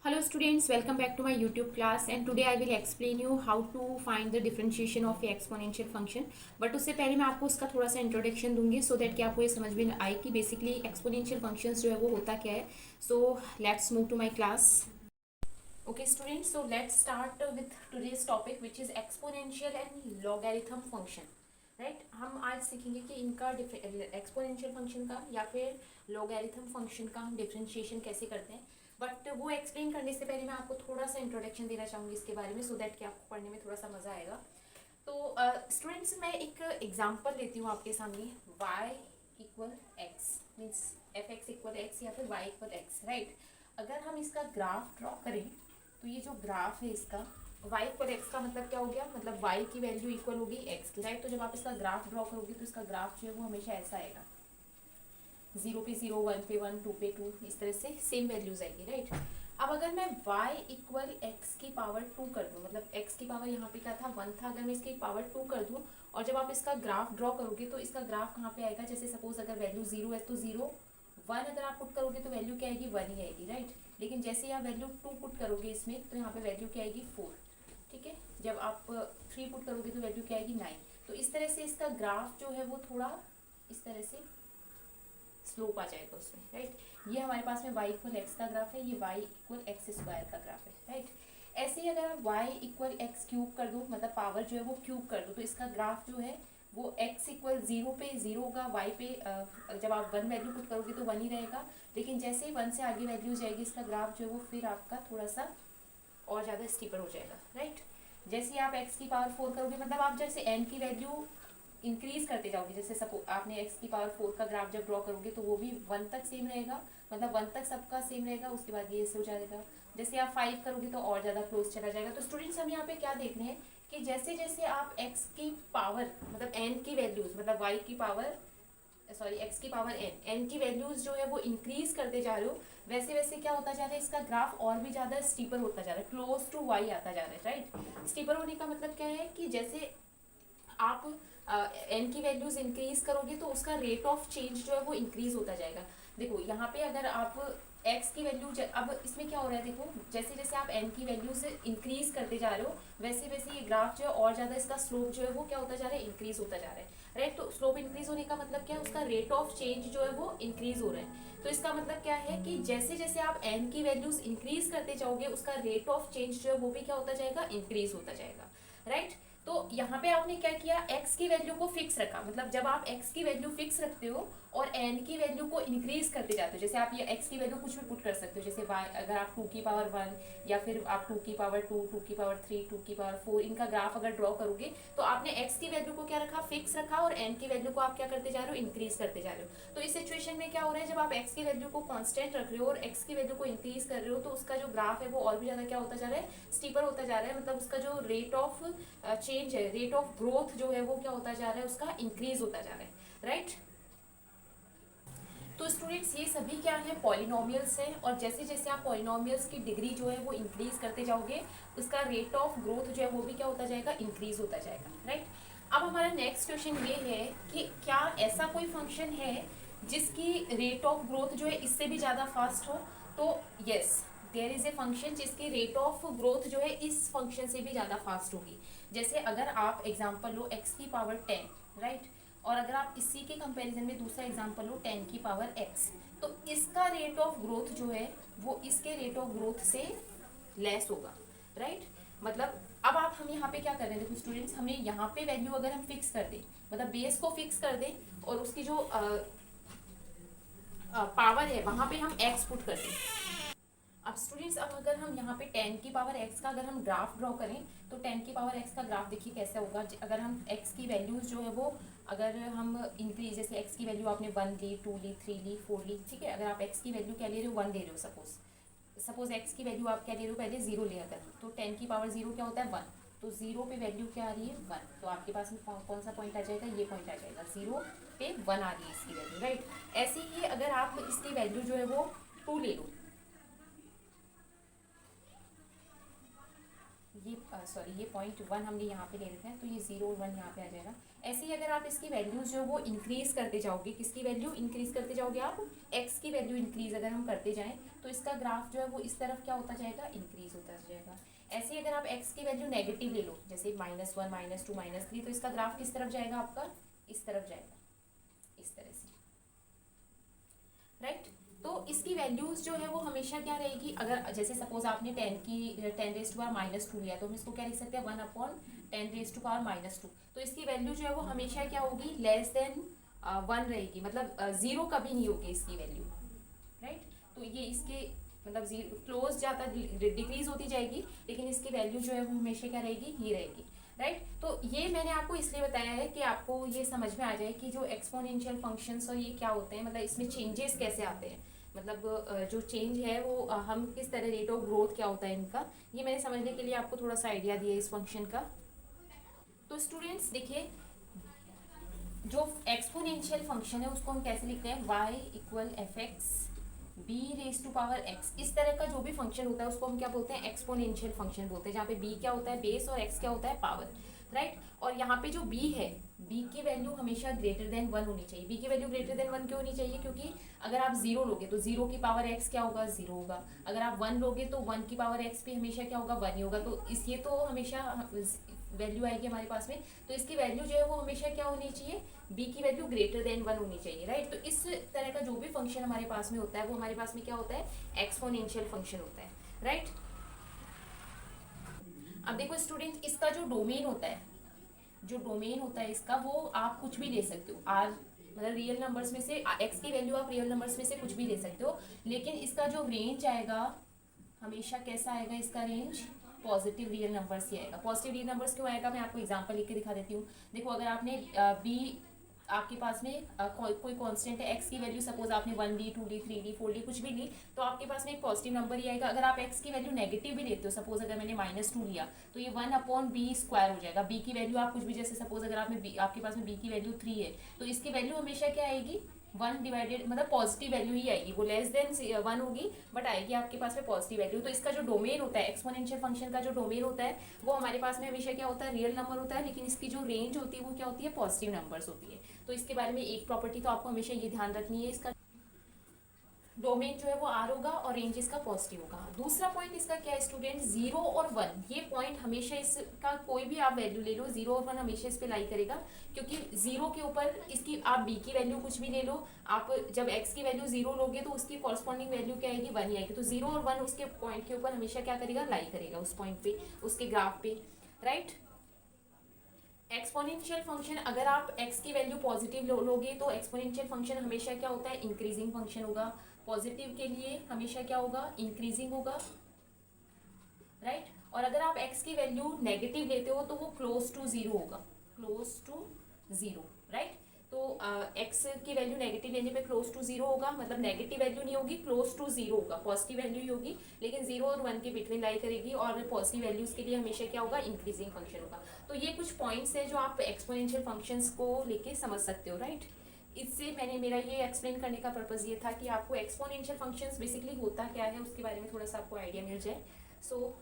Hello students, welcome back to my YouTube class and today I will explain you how to find the differentiation of a exponential function. But उससे पहले मैं आपको उसका थोड़ा सा introduction दूंगी so that कि आपको ये समझ में आए कि बेसिकली एक्सपोनेंशियल फंक्शंस जो है वो होता क्या है. So let's move to my class. Okay students, so let's start with today's topic which is exponential and logarithm function. Right हम आज सीखेंगे कि इनका एक्सपोनेंशियल फंक्शन का या फिर लॉगरिथम फंक्शन का हम डिफरेंशिएशन कैसे करते हैं. बट वो एक्सप्लेन करने से पहले मैं आपको थोड़ा सा इंट्रोडक्शन देना चाहूँगी इसके बारे में सो दैट कि आपको पढ़ने में थोड़ा सा मज़ा आएगा. तो स्टूडेंट्स मैं एक एग्जांपल लेती हूँ आपके सामने. y equal x means F x equal x या फिर y इक्वल एक्स. राइट, अगर हम इसका ग्राफ ड्रॉ करें तो ये जो ग्राफ है इसका y इक्वल एक्स का मतलब क्या हो गया, मतलब y की वैल्यू इक्वल होगी x की. राइट, तो जब आप इसका ग्राफ ड्रॉ करोगे तो इसका ग्राफ जो है वो हमेशा ऐसा आएगा. 0 पे 0, 1 पे 1, 2 पे 2, इस तरह से सेम वैल्यूज आएगी. राइट, अब अगर मैं y इक्वल एक्स की पावर 2 कर दूँ, मतलब x की पावर यहाँ पे क्या था 1 था, अगर मैं इसकी पावर 2 कर दूँ और जब आप इसका ग्राफ ड्रॉ करोगे तो इसका ग्राफ कहाँ पे आएगा. जैसे सपोज अगर वैल्यू 0 है तो 0, 1 अगर आप पुट करोगे तो वैल्यू क्या आएगी 1 ही आएगी. राइट, लेकिन जैसे आप वैल्यू 2 पुट करोगे इसमें तो यहाँ पे वैल्यू क्या आएगी 4. ठीक है, जब आप 3 पुट करोगे तो वैल्यू क्या आएगी 9. तो इस तरह से इसका ग्राफ जो है वो थोड़ा इस तरह से स्लोप आ जाएगा उसमें. राइट, ये हमारे पास में y इक्वल एक्स का ग्राफ है, ये y इक्वल एक्स स्क्वायर का ग्राफ है. राइट, ऐसे ही अगर आप y इक्वल एक्स क्यूब कर दो, मतलब पावर जो है वो क्यूब कर दो, तो इसका ग्राफ जो है वो x इक्वल 0 पे 0 होगा, y पे जब आप 1 वैल्यू पुट करोगे तो 1 ही रहेगा. लेकिन जैसे ही 1 से आगे वैल्यू जाएगी इसका ग्राफ जो है वो फिर आपका थोड़ा सा और ज़्यादा स्टीपर हो जाएगा. राइट, जैसे आप x की पावर 4 करोगे, मतलब आप जैसे n की वैल्यू इंक्रीज करते जाओगे, जैसे सपोज आपने x की पावर 4 का ग्राफ जब ड्रॉ करोगे तो वो भी 1 तक सेम रहेगा, मतलब 1 तक सबका सेम रहेगा, उसके बाद ये ऐसे हो जाएगा. जैसे आप 5 करोगे तो और ज़्यादा क्लोज चला जाएगा. तो स्टूडेंट्स हम यहाँ पे क्या देख रहे हैं कि जैसे जैसे आप x की पावर मतलब n की वैल्यूज मतलब y की पावर सॉरी x की पावर n की वैल्यूज जो है वो इंक्रीज करते जा रहे हो, वैसे वैसे क्या होता जा रहा है इसका ग्राफ और भी ज़्यादा स्टीपर होता जा रहा है, क्लोज टू y आता जा रहा है. राइट, स्टीपर होने का मतलब क्या है कि जैसे आप एन की वैल्यूज इंक्रीज करोगे तो उसका रेट ऑफ चेंज जो है वो इंक्रीज होता जाएगा. देखो यहाँ पे अगर आप एक्स की वैल्यू अब इसमें क्या हो रहा है, देखो जैसे जैसे आप एन की वैल्यूज इंक्रीज करते जा रहे हो वैसे वैसे ये ग्राफ जो है और ज़्यादा इसका स्लोप जो है वो क्या होता जा रहा है, इंक्रीज होता जा रहा है. राइट, तो स्लोप इंक्रीज होने का मतलब क्या है, उसका रेट ऑफ चेंज जो है वो इंक्रीज हो रहा है. तो इसका मतलब क्या है कि जैसे जैसे आप एन की वैल्यूज इंक्रीज करते जाओगे उसका रेट ऑफ चेंज जो है वो भी क्या होता जाएगा, इंक्रीज होता जाएगा. राइट, तो यहाँ पे आपने क्या किया, x की वैल्यू को फिक्स रखा, मतलब जब आप x की वैल्यू फिक्स रखते हो और n की वैल्यू को इंक्रीज करते जाते हो, जैसे आप ये x की वैल्यू कुछ भी पुट कर सकते हो, जैसे y अगर आप 2 की पावर 1 या फिर आप 2 की पावर 2, 2 की पावर 3, 2 की पावर 4, इनका ग्राफ अगर ड्रॉ करोगे तो आपने x की वैल्यू को क्या रखा, फिक्स रखा, और n की वैल्यू को आप क्या करते जा रहे हो, इंक्रीज करते जा रहे हो. तो इस सिचुएशन में क्या हो रहा है, जब आप x की वैल्यू को कांस्टेंट रख रहे हो और x की वैल्यू को इंक्रीज कर रहे हो तो उसका जो ग्राफ है वो और भी ज़्यादा क्या होता जा रहा है, स्टीपर होता जा रहा है, मतलब उसका जो रेट ऑफ चेंज है, रेट ऑफ ग्रोथ जो है वो क्या होता जा रहा है, उसका इंक्रीज होता जा रहा है. राइट, तो स्टूडेंट्स ये सभी क्या है, पॉलिनोमियल्स हैं, और जैसे जैसे आप पॉलिनोमियल्स की डिग्री जो है वो इंक्रीज करते जाओगे उसका रेट ऑफ ग्रोथ जो है वो भी क्या होता जाएगा, इंक्रीज होता जाएगा. राइट, अब हमारा नेक्स्ट क्वेश्चन ये है कि क्या ऐसा कोई फंक्शन है जिसकी रेट ऑफ ग्रोथ जो है इससे भी ज़्यादा फास्ट हो. तो yes, there is a function जिसकी रेट ऑफ ग्रोथ जो है इस फंक्शन से भी ज़्यादा फास्ट होगी. जैसे अगर आप एग्जाम्पल लो x की पावर 10. राइट, और अगर आप इसी के कंपैरिजन में दूसरा एग्जांपल लो 10 की पावर x, तो इसका रेट ऑफ ग्रोथ जो है वो इसके रेट ऑफ ग्रोथ से लेस होगा. राइट, मतलब अब आप हम यहाँ पे क्या कर रहे हैं, देखो स्टूडेंट्स हमें यहाँ पे वैल्यू अगर हम फिक्स कर दें, मतलब बेस को फिक्स कर दें और उसकी जो पावर है वहाँ पे हम x पुट कर दें. अब स्टूडेंट्स अब अगर हम यहाँ पे 10 की पावर x का अगर हम ग्राफ ड्रॉ करें तो 10 की पावर x का ग्राफ देखिए कैसा होगा. अगर हम x की वैल्यूज जो है वो अगर हम इंक्रीज, जैसे x की वैल्यू आपने 1 ली, 2 ली, 3 ली, 4 ली, ठीक है, अगर आप x की वैल्यू क्या ले रहे हो, 1 ले रहे हो, सपोज x की वैल्यू आप क्या ले रहे हो, पहले 0 ले, अगर तो 10 की पावर 0 क्या होता है 1, तो 0 पे वैल्यू क्या आ रही है 1, तो आपके पास में कौन सा पॉइंट आ जाएगा, ये पॉइंट आ जाएगा, 0 पे 1 आ रही है इसकी वैल्यू. राइट, ऐसे ही अगर आप इसकी वैल्यू जो है वो 2 ले लो, ये सॉरी ये 0.1 हमने यहाँ पे ले लेते हैं, तो ये 0 और 1 यहाँ पे आ जाएगा। ऐसे ही अगर आप इसकी वैल्यूज जो वो इंक्रीज़ करते जाओगे, किसकी वैल्यू इंक्रीज़ करते जाओगे आप, एक्स की वैल्यू इंक्रीज़ अगर हम करते जाएँ तो इसका ग्राफ जो है वो इस तरफ क्या होता जाएगा, इंक्रीज़ होता जाएगा। ऐसे ही अगर आप एक्स की वैल्यू नेगेटिव ले लो, जैसे -1 -2 -3, तो इसका ग्राफ किस तरफ जाएगा आपका, इस तरफ जाएगा, इस तरह से, राइट। तो इसकी वैल्यूज जो है वो हमेशा क्या रहेगी, अगर जैसे सपोज आपने 10⁻⁻² लिया, तो हम इसको क्या लिख सकते हैं, 1/10⁻⁻²। तो इसकी वैल्यू जो है वो हमेशा क्या होगी, लेस देन 1 रहेगी, मतलब 0 कभी नहीं होगी इसकी वैल्यू, राइट। तो ये इसके मतलब क्लोज जाता डिक्रीज होती जाएगी, लेकिन इसकी वैल्यू जो है वो हमेशा क्या रहेगी, ये रहेगी, राइट। तो ये मैंने आपको इसलिए बताया है कि आपको ये समझ में आ जाए कि जो एक्सपोनेंशियल फंक्शंस और ये क्या होते हैं, मतलब इसमें चेंजेस कैसे आते हैं, मतलब जो चेंज है वो हम किस तरह, रेट ऑफ ग्रोथ क्या होता है इनका, ये मैंने समझने के लिए आपको थोड़ा सा आइडिया दिया इस फंक्शन का। तो स्टूडेंट्स देखिए, जो एक्सपोनेंशियल फंक्शन है उसको हम कैसे लिखते हैं, y=fx b⁻x। इस तरह का जो भी फंक्शन होता है उसको हम क्या बोलते हैं, एक्सपोनेंशियल फंक्शन बोलते हैं, जहाँ पे b क्या होता है, बेस, और x क्या होता है, पावर, राइट। और यहाँ पे जो b है, b की वैल्यू हमेशा ग्रेटर देन 1 होनी चाहिए। b की वैल्यू ग्रेटर देन 1 क्यों होनी चाहिए, क्योंकि अगर आप 0 लोगे तो 0 की पावर x क्या होगा, 0 होगा। अगर आप 1 लोगे तो 1 की पावर x भी हमेशा क्या होगा, 1 ही होगा। तो इसलिए तो हमेशा वैल्यू आएगी हमारे पास में, तो इसकी वैल्यू जो है वो हमेशा क्या होनी चाहिए, b की वैल्यू ग्रेटर देन 1 होनी चाहिए, राइट। तो इस तरह का जो भी फंक्शन हमारे पास में होता है वो हमारे पास में क्या होता है, एक्सपोनेंशियल फंक्शन होता है, राइट। अब देखो स्टूडेंट, इसका जो डोमेन होता है, जो डोमेन होता है इसका, वो आप कुछ भी ले सकते हो, आर मतलब रियल नंबर्स में से, एक्स की वैल्यू आप रियल नंबर्स में से कुछ भी ले सकते हो, लेकिन इसका जो रेंज आएगा हमेशा कैसा आएगा, इसका रेंज पॉजिटिव रियल नंबर्स ही आएगा। पॉजिटिव रियल नंबर्स क्यों आएगा, मैं आपको एग्जांपल लिख के दिखा देती हूँ। देखो अगर आपने बी, आपके पास में कोई कांस्टेंट है, एक्स की वैल्यू सपोज आपने 1D 2D 3D 4D कुछ भी ली, तो आपके पास में एक पॉजिटिव नंबर ही आएगा। अगर आप एक्स की वैल्यू नेगेटिव भी लेते हो, सपोज अगर मैंने -2 लिया, तो ये 1/b² हो जाएगा। बी की वैल्यू आप कुछ भी, जैसे सपोज अगर आपके पास में बी की वैल्यू 3 है, तो इसकी वैल्यू हमेशा क्या आएगी, 1 डिवाइडेड, मतलब पॉजिटिव वैल्यू ही आएगी, वो लेस देन 1 होगी, बट आएगी आपके पास में पॉजिटिव वैल्यू। तो इसका जो डोमेन होता है, एक्सपोनेंशियल फंक्शन का जो डोमेन होता है, वो हमारे पास में हमेशा क्या होता है, रियल नंबर होता है, लेकिन इसकी जो रेंज होती है वो क्या होती है, पॉजिटिव नंबर्स होती है। तो इसके बारे में एक प्रॉपर्टी तो आपको हमेशा ये ध्यान रखनी है, इसका डोमेन जो है वो आर होगा और रेंज इसका पॉजिटिव होगा। दूसरा पॉइंट इसका क्या है स्टूडेंट, 0 और 1, ये पॉइंट हमेशा इसका कोई भी आप वैल्यू ले लो, 0 और 1 हमेशा इस पे लाई करेगा, क्योंकि 0 के ऊपर इसकी आप b की वैल्यू कुछ भी ले लो, आप जब x की वैल्यू 0 लोगे तो उसकी कॉरस्पॉन्डिंग वैल्यू क्या आएगी, 1 ही आएगी। तो 0 और 1 उसके पॉइंट के ऊपर हमेशा क्या करेगा, लाई करेगा उस पॉइंट पे, उसके ग्राफ पे, राइट। एक्सपोनेंशियल फंक्शन, अगर आप x की वैल्यू पॉजिटिव लोगे तो एक्सपोनेंशियल फंक्शन हमेशा क्या होता है, इंक्रीजिंग फंक्शन होगा। पॉजिटिव के लिए हमेशा क्या होगा, इंक्रीजिंग होगा, राइट। और अगर आप x की वैल्यू नेगेटिव लेते हो तो वो क्लोज टू 0 होगा, क्लोज टू 0, राइट। तो x की वैल्यू नेगेटिव लेने पे क्लोज टू 0 होगा, मतलब नेगेटिव वैल्यू नहीं होगी, क्लोज टू 0 होगा, पॉजिटिव वैल्यू ही होगी, लेकिन 0 और 1 के बिटवीन लाई करेगी, और पॉजिटिव वैल्यूज के लिए हमेशा क्या होगा, इंक्रीजिंग फंक्शन होगा। तो ये कुछ पॉइंट्स है जो आप एक्सपोनेंशियल फंक्शंस को लेके समझ सकते हो, राइट। इससे मेरा ये एक्सप्लेन करने का पर्पज़ ये था कि आपको एक्सपोनेंशियल फंक्शंस बेसिकली होता क्या है उसके बारे में थोड़ा सा आपको आइडिया मिल जाए। सो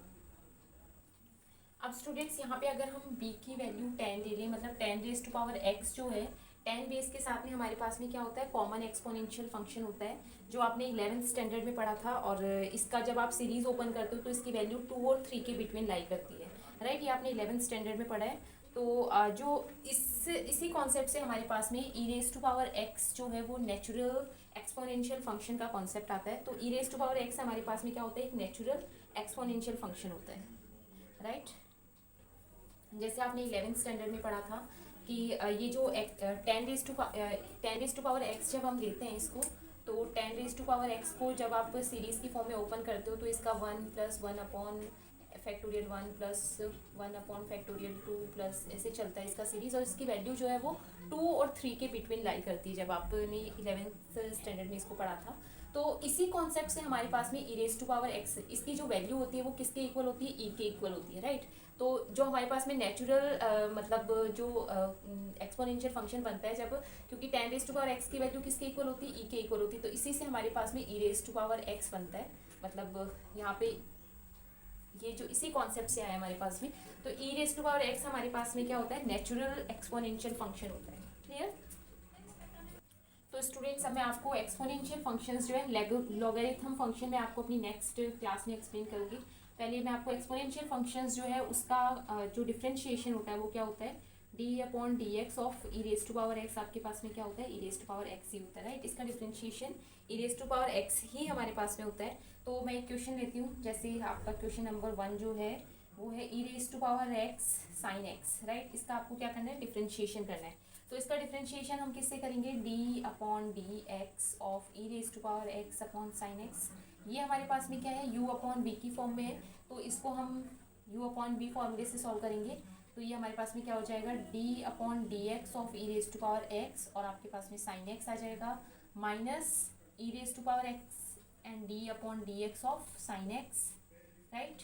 अब स्टूडेंट्स यहाँ पे अगर हम b की वैल्यू 10 ले लें, मतलब 10⁻x जो है, 10 बेस के साथ में हमारे पास में क्या होता है, कॉमन एक्सपोनेंशियल फंक्शन होता है, जो आपने 11th स्टैंडर्ड में पढ़ा था। और इसका जब आप सीरीज ओपन करते हो तो इसकी वैल्यू 2 और 3 के बिटवीन लाई करती है, राइट। ये आपने 11th स्टैंडर्ड में पढ़ा है। तो जो इसी कॉन्सेप्ट से हमारे पास में e⁻x जो है वो नेचुरल एक्सपोनेंशियल फंक्शन का कॉन्सेप्ट आता है। तो e⁻x हमारे पास में क्या होता है, एक नेचुरल एक्सपोनेंशियल फंक्शन होता है, राइट। जैसे आपने 11th स्टैंडर्ड में पढ़ा था कि ये जो 10⁻x जब हम लेते हैं इसको, तो 10⁻x को जब आप सीरीज़ की फॉर्म में ओपन करते हो तो इसका 1 + 1/(1 + 1/(2 + ऐसे चलता है इसका सीरीज़, और इसकी वैल्यू जो है वो 2 और 3 के बिटवीन लाई करती है, जब आपने 11th स्टैंडर्ड में इसको पढ़ा था। तो इसी कॉन्सेप्ट से हमारे पास में e⁻x, इसकी जो वैल्यू होती है वो किसके इक्वल होती है, e के इक्वल होती है, राइट। तो जो हमारे पास में नेचुरल मतलब जो एक्सपोनेंशियल फंक्शन बनता है जब, क्योंकि 10⁻x की वैल्यू किसके इक्वल होती है, e के इक्वल होती है, तो इसी से हमारे पास में e⁻x बनता है। मतलब यहाँ पे ये जो इसी कॉन्सेप्ट से आया हमारे पास में। तो e raise to power x हमारे पास में क्या होता है, नेचुरल एक्सपोनेंशियल फंक्शन होता है। क्लियर। तो स्टूडेंट्स अब मैं आपको एक्सपोनेंशियल फंक्शंस जो है लॉगरिथम फंक्शन में आपको अपनी नेक्स्ट क्लास में एक्सप्लेन करूँगी। पहले मैं आपको एक्सपोनेंशियल फंक्शंस जो है उसका जो डिफरेंशिएशन होता है वो क्या होता है, d upon d x of e raise to power x आपके पास में क्या होता है, e raise to power x ही होता है, राइट। इसका differentiation e raise to power x ही हमारे पास में होता है। तो मैं एक क्वेश्चन लेती हूँ, जैसे आपका क्वेश्चन नंबर 1 जो है वो है e raise to power x sine x, right. इसका आपको क्या करना है, डिफरेंशिएशन करना है। तो इसका डिफरेंशिएशन हम किससे करेंगे, d upon d x of e raise to power x upon sine x. ये हमारे पास में क्या है, यू अपॉन बी की फॉर्म में है, तो इसको हम यू अपॉन बी फॉर्मूले से सॉल्व करेंगे। तो ये हमारे पास में क्या हो जाएगा, d upon d x of e raise to power x, और आपके पास में साइन एक्स आ जाएगा, minus e raise to power x and d upon d x of sine x, right.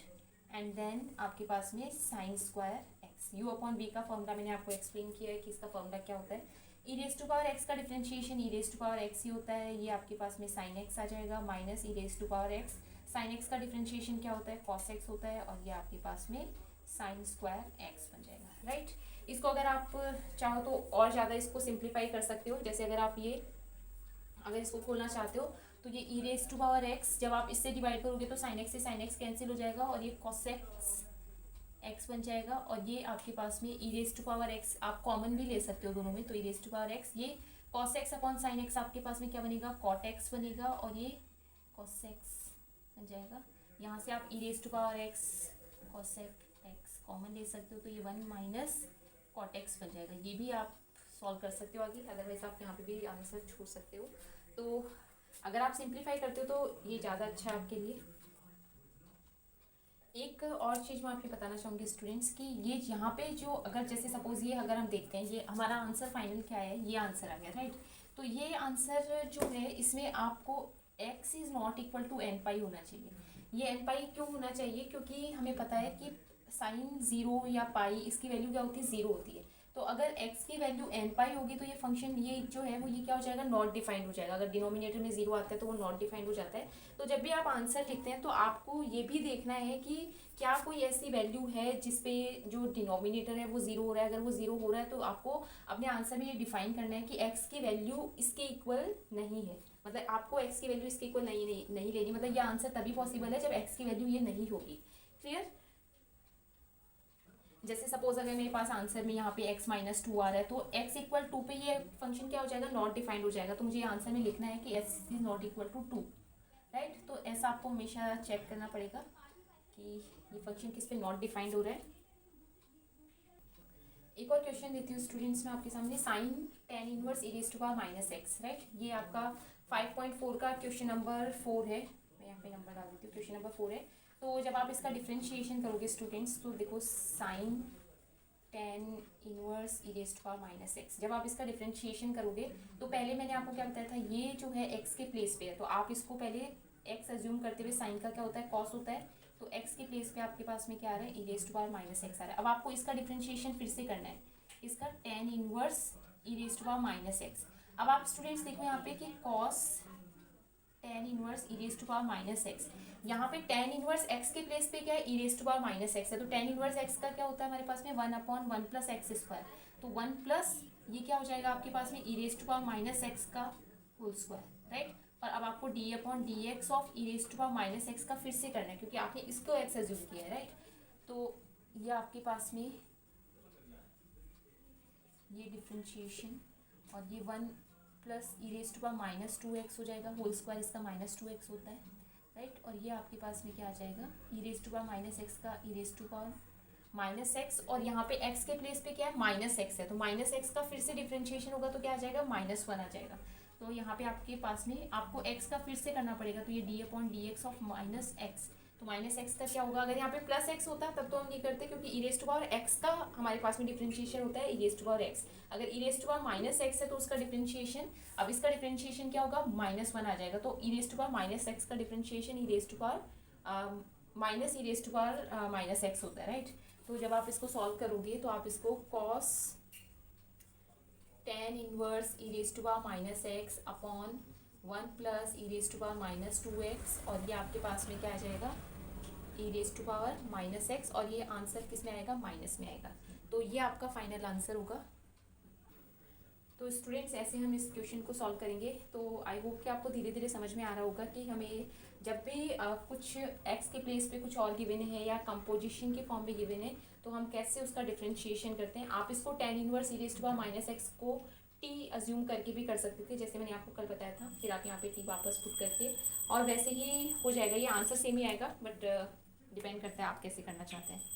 And then आपके पास में sine square x. U upon v का फॉर्मूला मैंने आपको एक्सप्लेन किया है कि इसका फॉर्मूला क्या होता है। E raise to power x का differentiation e raise to power x ही होता है। ये आपके पास में साइन एक्स आ जाएगा, minus e raise to power x. Sine x का डिफरेंशिएशन क्या होता है, कॉस एक्स होता है, और ये आपके पास में साइन स्क्वायर एक्स बन जाएगा, राइट। इसको अगर आप चाहो तो और ज़्यादा इसको सिंप्लीफाई कर सकते हो। जैसे अगर इसको खोलना चाहते हो तो ये ई रेज टू पावर एक्स जब आप इससे डिवाइड करोगे तो साइन एक्स से साइन एक्स कैंसिल हो जाएगा, और ये कॉस एक्स एक्स बन जाएगा। और ये आपके पास में e raise to power x आप कॉमन भी ले सकते हो दोनों में, तो e raise to power x, ये cos x upon sine x आपके पास में क्या बनेगा, कॉट एक्स बनेगा, और ये कॉस एक्स बन जाएगा। यहाँ से आप e raise to power x cos x common ले सकते हो, तो ये 1 माइनस कॉट एक्स बन जाएगा। ये भी आप सॉल्व कर सकते हो आगे, अदरवाइज आप यहाँ पे भी आंसर छोड़ सकते हो। तो अगर आप सिंप्लीफाई करते हो तो ये ज़्यादा अच्छा है आपके लिए। एक और चीज़ मैं आपको बताना चाहूँगी स्टूडेंट्स कि ये यहाँ पे जो अगर जैसे सपोज ये अगर हम देखते हैं, ये हमारा आंसर फाइनल क्या है, ये आंसर आ गया, राइट। तो ये आंसर जो है इसमें आपको x is not equal to n pi होना चाहिए। ये एन पाई क्यों होना चाहिए, क्योंकि हमें पता है कि साइन 0 या पाई इसकी वैल्यू क्या होती है, 0 होती है। तो अगर x की वैल्यू एन पाई होगी तो ये फंक्शन ये जो है वो ये क्या हो जाएगा, नॉट डिफाइंड हो जाएगा। अगर डिनोमिनेटर में 0 आता है तो वो नॉट डिफाइंड हो जाता है। तो जब भी आप आंसर लिखते हैं तो आपको ये भी देखना है कि क्या कोई ऐसी वैल्यू है जिसपे जो डिनोमिनेटर है वो 0 हो रहा है। अगर वो 0 हो रहा है तो आपको अपने आंसर में ये डिफाइन करना है कि x की वैल्यू इसके इक्वल नहीं है, मतलब आपको x की वैल्यू इसके इक्वल नहीं लेनी। मतलब ये आंसर तभी पॉसिबल है जब x की वैल्यू ये नहीं होगी। क्लियर। जैसे सपोज अगर मेरे पास आंसर में यहाँ पे x माइनस 2 आ रहा है तो x इक्वल 2 पे ये फंक्शन क्या हो जाएगा, नॉट डिफाइंड हो जाएगा। तो मुझे आंसर में लिखना है कि x is not equal to 2, right. तो ऐसा आपको हमेशा चेक करना पड़ेगा कि ये फंक्शन किस पे नॉट डिफाइंड हो रहा है। एक और क्वेश्चन देती हूँ स्टूडेंट्स में आपके सामने, sine tan inverse e raise to power minus x, right. ये आपका 5.4 का क्वेश्चन नंबर 4 है। मैं यहाँ पे नंबर डाल देती हूँ, क्वेश्चन नंबर 4 है। तो जब आप इसका डिफ्रेंशिएशन करोगे स्टूडेंट्स तो देखो sine tan inverse e raise to power minus x, जब आप इसका डिफ्रेंशिएशन करोगे तो पहले मैंने आपको क्या बताया था, ये जो है एक्स के प्लेस पे है तो आप इसको पहले एक्स एज्यूम करते हुए, साइन का क्या होता है, कॉस होता है, तो एक्स के प्लेस पे आपके पास में क्या आ रहा है, e raise to power minus x आ रहा है। अब आपको इसका डिफ्रेंशिएशन फिर से करना है, इसका tan inverse e raise to power minus x. अब आप स्टूडेंट्स देखो यहाँ पे कि cos tan inverse e raise to power minus x, यहाँ पे टेन इनवर्स एक्स के प्लेस पे क्या है, e raise to power minus x है। तो टेन इनवर्स एक्स का क्या होता है हमारे पास में 1/1 प्लस एक्स स्क्वायर, तो 1 प्लस ये क्या हो जाएगा आपके पास में e raise to power minus x का होल स्क्वायर, राइट। और अब आपको d upon d x of e raise to power minus x का फिर से करना है क्योंकि आपने इसको एक्स एज्यूम किया है, राइट। तो ये आपके पास में ये डिफ्रेंशिएशन और ये 1 plus e raise to power minus 2x हो जाएगा, होल स्क्वायर इसका माइनस 2x होता है, राइट। और ये आपके पास में क्या आ जाएगा, e raise to power minus x का e raise to power minus x, और यहाँ पे x के प्लेस पे क्या है, माइनस एक्स है, तो माइनस एक्स का फिर से डिफ्रेंशिएशन होगा तो क्या आ जाएगा, -1 आ जाएगा। तो यहाँ पे आपके पास में आपको x का फिर से करना पड़ेगा, तो ये D upon d x of minus x, तो माइनस एक्स का क्या होगा, अगर यहाँ पे प्लस एक्स होता तब तो हम नहीं करते क्योंकि e raise to power x का हमारे पास में डिफ्रेंशिएशन होता है e raise to power x. अगर e raise to power minus x है तो उसका डिफ्रेंशिएशन, अब इसका डिफ्रेंशिएशन क्या होगा, -1 आ जाएगा। तो e raise to power minus x का differentiation e raise to power minus e raise to power minus x होता है, राइट। तो जब आप इसको सॉल्व करोगे तो आप इसको cos tan inverse e raise to power minus x upon 1 plus e raise to power minus 2x, और ये आपके पास में क्या आ जाएगा, e raise to power minus x, और ये आंसर किस में आएगा, माइनस में आएगा। तो ये आपका फाइनल आंसर होगा। तो स्टूडेंट्स ऐसे हम इस क्वेश्चन को सॉल्व करेंगे। तो आई होप कि आपको धीरे धीरे समझ में आ रहा होगा कि हमें जब भी कुछ एक्स के प्लेस पे कुछ और गिवन है या कंपोजिशन के फॉर्म में गिवन है, तो हम कैसे उसका डिफ्रेंशिएशन करते हैं। आप इसको tan inverse e raise to power minus x को टी अज्यूम करके भी कर सकते थे, जैसे मैंने आपको कल बताया था। फिर आप यहाँ पे टी वापस पुट करके और वैसे ही हो जाएगा। ये आंसर सेम ही आएगा, बट डिपेंड करता है आप कैसे करना चाहते हैं।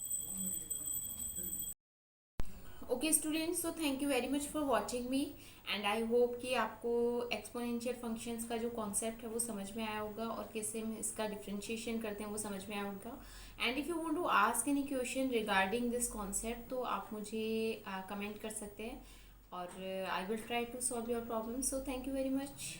Okay students, so thank you very much for watching me, and I hope कि आपको एक्सपोनेंशियल फंक्शंस का जो कॉन्सेप्ट है वो समझ में आया होगा, और कैसे हम इसका डिफ्रेंशिएशन करते हैं वो समझ में आया होगा। And if you want to ask any question regarding this concept, तो आप मुझे कमेंट कर सकते हैं, और I will try to solve your problem. So thank you very much.